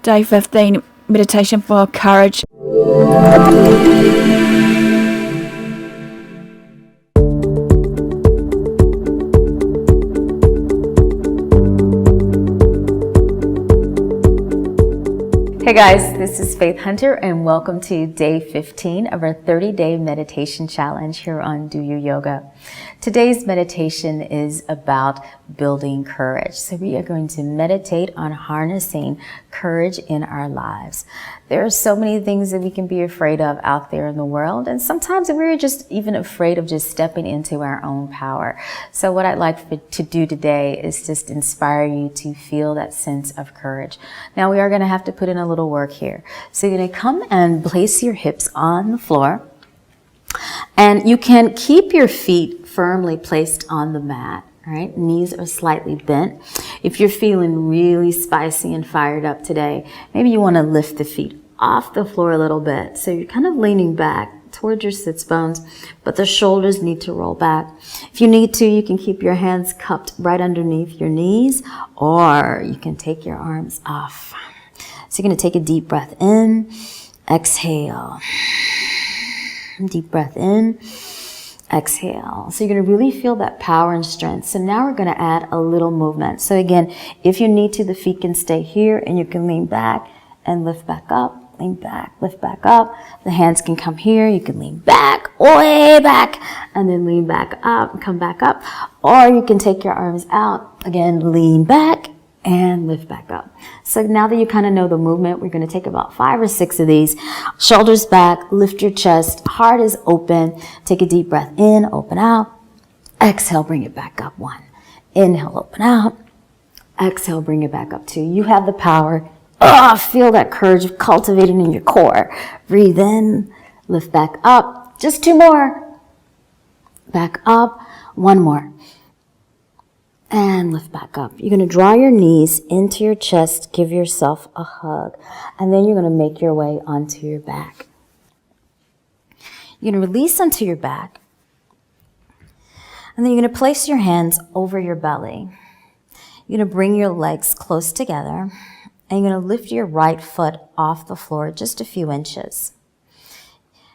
Day 15, meditation for courage. Hey guys, this is Faith Hunter and welcome to day 15 of our 30-day meditation challenge here on Do You Yoga. Today's meditation is about building courage. So we are going to meditate on harnessing courage in our lives. There are so many things that we can be afraid of out there in the world, and sometimes we're just even afraid of just stepping into our own power. So what I'd like to do today is just inspire you to feel that sense of courage. Now we are going to have to put in a little work here. So you're going to come and place your hips on the floor, and you can keep your feet firmly placed on the mat. All right, knees are slightly bent. If you're feeling really spicy and fired up today, maybe you want to lift the feet off the floor a little bit. So you're kind of leaning back towards your sits bones, but the shoulders need to roll back. If you need to, you can keep your hands cupped right underneath your knees, or you can take your arms off. So you're going to take a deep breath in, exhale. Deep breath in, exhale. So you're going to really feel that power and strength. So now we're going to add a little movement. So again, if you need to, the feet can stay here and you can lean back and lift back up, lean back, lift back up. The hands can come here. You can lean back, way back, and then lean back up and come back up. Or you can take your arms out, again, lean back and lift back up. So now that you kind of know the movement, we're going to take about 5 or 6 of these. Shoulders back, lift your chest, heart is open. Take a deep breath in, open out. Exhale, bring it back up. 1. Inhale, open out. Exhale, bring it back up. 2. You have the power. Feel that courage cultivating in your core. Breathe in, lift back up. Just 2 more. Back up. 1 more. And lift back up. You're going to draw your knees into your chest, give yourself a hug, and then you're going to make your way onto your back. You're going to release onto your back, and then you're going to place your hands over your belly. You're going to bring your legs close together, and you're going to lift your right foot off the floor just a few inches.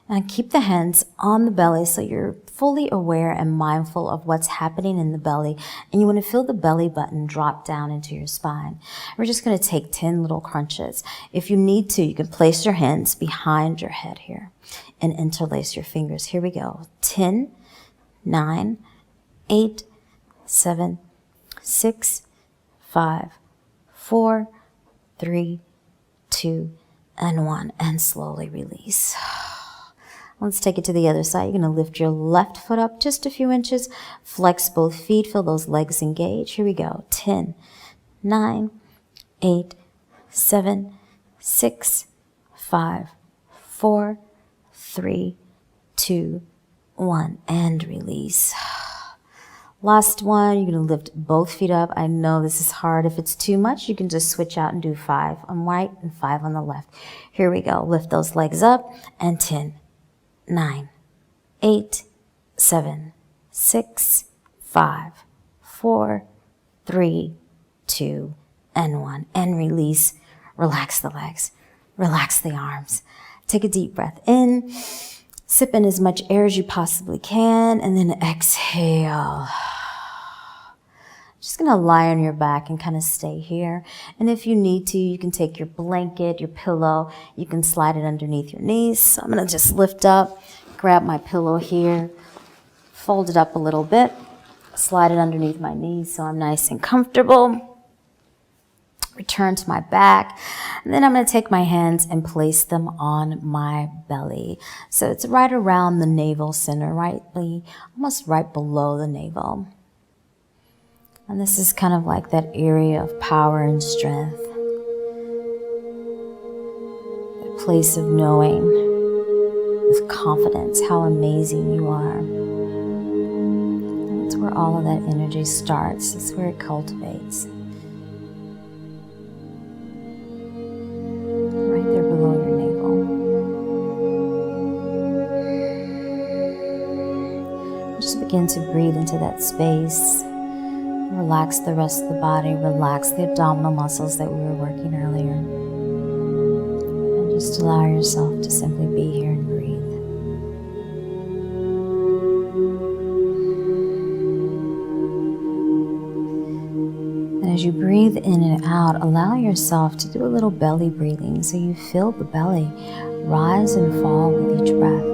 And keep the hands on the belly so you're fully aware and mindful of what's happening in the belly. And you want to feel the belly button drop down into your spine. We're just going to take 10 little crunches. If you need to, you can place your hands behind your head here and interlace your fingers. Here we go. 10, 9, 8, 7, 6, 5, 4, 3, 2, and 1. And slowly release. Let's take it to the other side. You're going to lift your left foot up just a few inches. Flex both feet. Feel those legs engage. Here we go. 10, 9, 8, 7, 6, 5, 4, 3, 2, 1. And release. Last one. You're going to lift both feet up. I know this is hard. If it's too much, you can just switch out and do 5 on right and 5 on the left. Here we go. Lift those legs up and 10. 9, 8, 7, 6, 5, 4, 3, 2, and 1. And release. Relax the legs. Relax the arms. Take a deep breath in. Sip in as much air as you possibly can. And then exhale. Just going to lie on your back and kind of stay here. And if you need to, you can take your blanket, your pillow, you can slide it underneath your knees. So I'm going to just lift up, grab my pillow here, fold it up a little bit, slide it underneath my knees so I'm nice and comfortable. Return to my back. And then I'm going to take my hands and place them on my belly. So it's right around the navel center, almost right below the navel. And this is kind of like that area of power and strength. That place of knowing with confidence how amazing you are. And that's where all of that energy starts. That's where it cultivates. Right there below your navel. Just begin to breathe into that space. Relax the rest of the body. Relax the abdominal muscles that we were working earlier. Just allow yourself to simply be here and breathe. And as you breathe in and out, allow yourself to do a little belly breathing so you feel the belly rise and fall with each breath.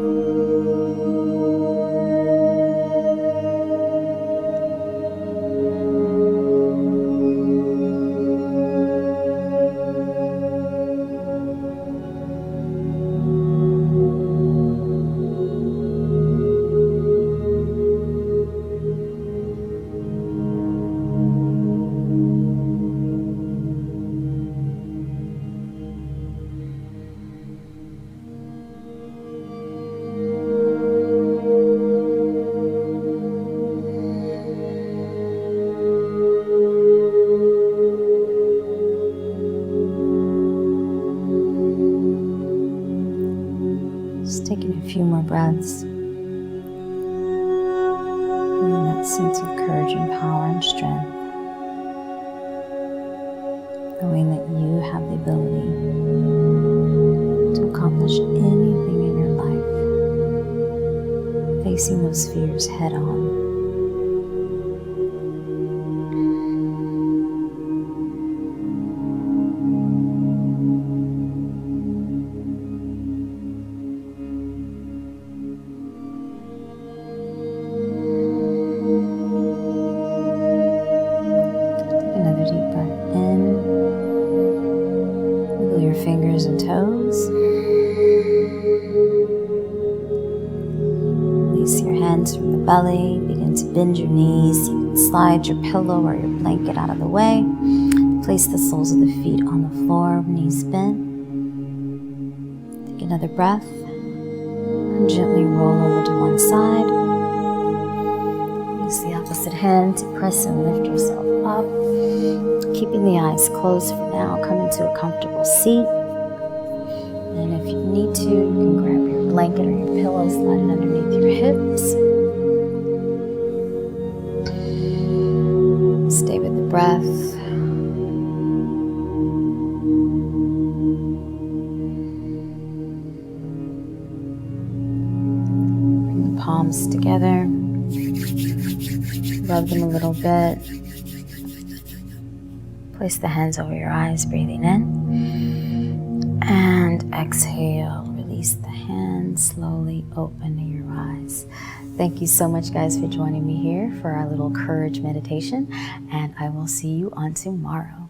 Just taking a few more breaths. Feeling that sense of courage and power and strength. Knowing that you have the ability to accomplish anything in your life. Facing those fears head on. Fingers and toes. Release your hands from the belly. Begin to bend your knees. You can slide your pillow or your blanket out of the way. Place the soles of the feet on the floor, knees bent. Take another breath. And gently roll over to one side. Use the opposite hand to press and lift yourself up. Keeping the eyes closed for now, come into a comfortable seat. And if you need to, you can grab your blanket or your pillow, slide it underneath your hips. Stay with the breath. Bring the palms together. Rub them a little bit. Place the hands over your eyes, breathing in. And exhale. Release the hands. Slowly open your eyes. Thank you so much, guys, for joining me here for our little courage meditation. And I will see you on tomorrow.